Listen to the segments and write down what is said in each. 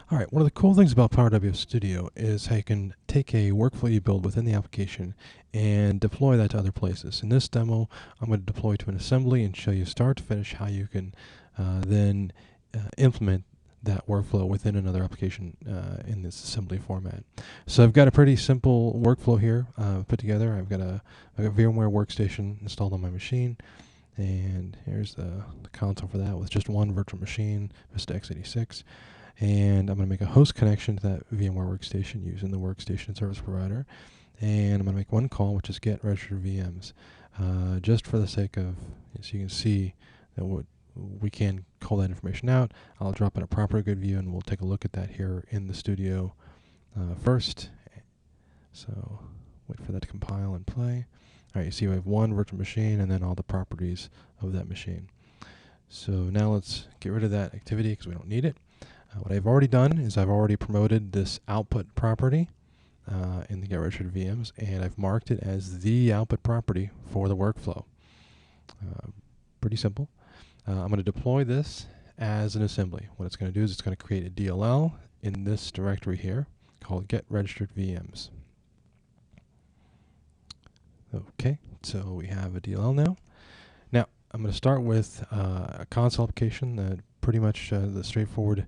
All right, one of the cool things about Power WS Studio is how you can take a workflow you build within the application and deploy that to other places. In this demo, I'm going to deploy to an assembly and show you start to finish how you can then implement that workflow within another application in this assembly format. So I've got a pretty simple workflow here put together. I've got a VMware workstation installed on my machine, and here's the console for that with just one virtual machine, Vista x86. And I'm going to make a host connection to that VMware workstation using the workstation service provider. And I'm going to make one call, which is get registered VMs. Just for the sake of, so you can see that we can call that information out. I'll drop in a proper good view, and we'll take a look at that here in the studio first. So wait for that to compile and play. All right, you see we have one virtual machine and then all the properties of that machine. So now let's get rid of that activity because we don't need it. What I've already done is I've already promoted this output property in the get registered VMs, and I've marked it as the output property for the workflow. Pretty simple. I'm going to deploy this as an assembly. What it's going to do is it's going to create a DLL in this directory here called get registered VMs. Okay, so we have a DLL now. Now I'm going to start with a console application that pretty much the straightforward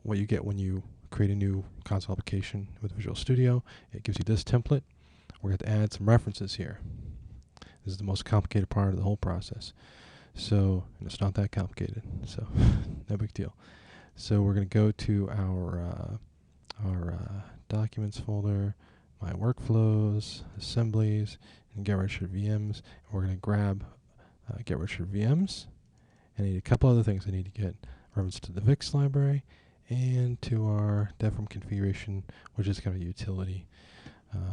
what you get when you create a new console application with Visual Studio. It gives you this template. We're going to add some references here. This is the most complicated part of the whole process. So, and it's not that complicated, so no big deal. So we're going to go to our documents folder, my workflows, assemblies, and get registered VMs. And we're going to grab get registered VMs. And I need a couple other things. I need to get reference to the VIX library and to our DevRam configuration, which is kind of a utility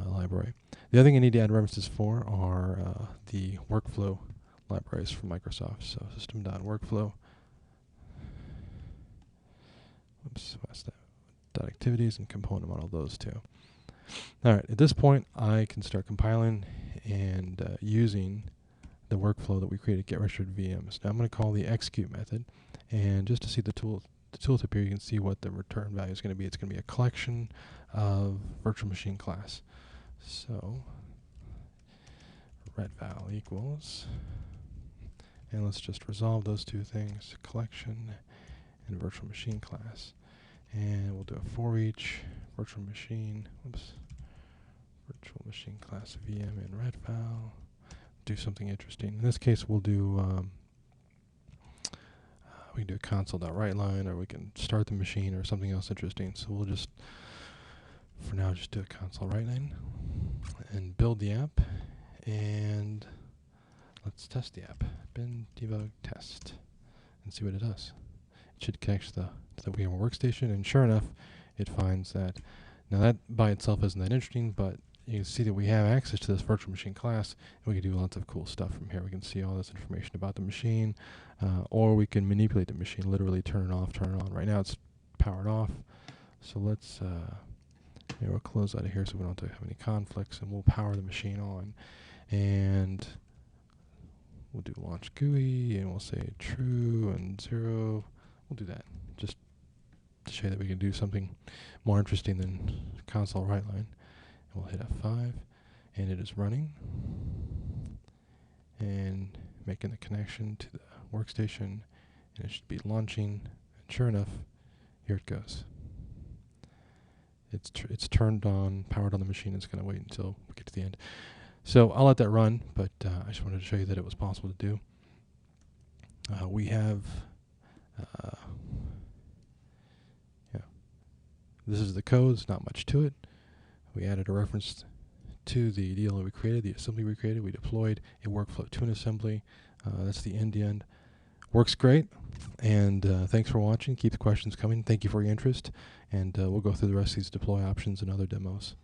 library. The other thing I need to add references for are the workflow libraries from Microsoft. So system.workflow. Oops, what's that? .activities and component model, those two. All right, at this point, I can start compiling and using the workflow that we created, get registered VMs. Now I'm going to call the execute method, and just to see the tooltip here, you can see what the return value is going to be. It's going to be a collection of virtual machine class. So retval equals, and let's just resolve those two things, collection and virtual machine class. And we'll do a for each virtual machine, virtual machine class VM in retval. Do something interesting. In this case, we'll do we can do a console.writeLine, or we can start the machine, or something else interesting. So we'll just, for now, just do a console.writeLine and build the app, and let's test the app. Bin debug test and see what it does. It should connect to the VMware workstation, and sure enough, it finds that. Now that by itself isn't that interesting, but you can see that we have access to this virtual machine class, and we can do lots of cool stuff from here. We can see all this information about the machine, or we can manipulate the machine, literally turn it off, turn it on. Right now it's powered off, so let's we'll close out of here so we don't have to have any conflicts, and we'll power the machine on, and we'll do launch GUI, and we'll say true and 0. We'll do that just to show you that we can do something more interesting than console write line. We'll hit F5, and it is running and making the connection to the workstation, and it should be launching, and sure enough, here it goes. It's turned on, powered on the machine. It's going to wait until we get to the end. So I'll let that run, but I just wanted to show you that it was possible to do. We have this is the code. There's not much to it. We added a reference to the deal that we created, the assembly we created. We deployed a workflow to an assembly. That's the end-to-end. Works great. And thanks for watching. Keep the questions coming. Thank you for your interest. And we'll go through the rest of these deploy options and other demos.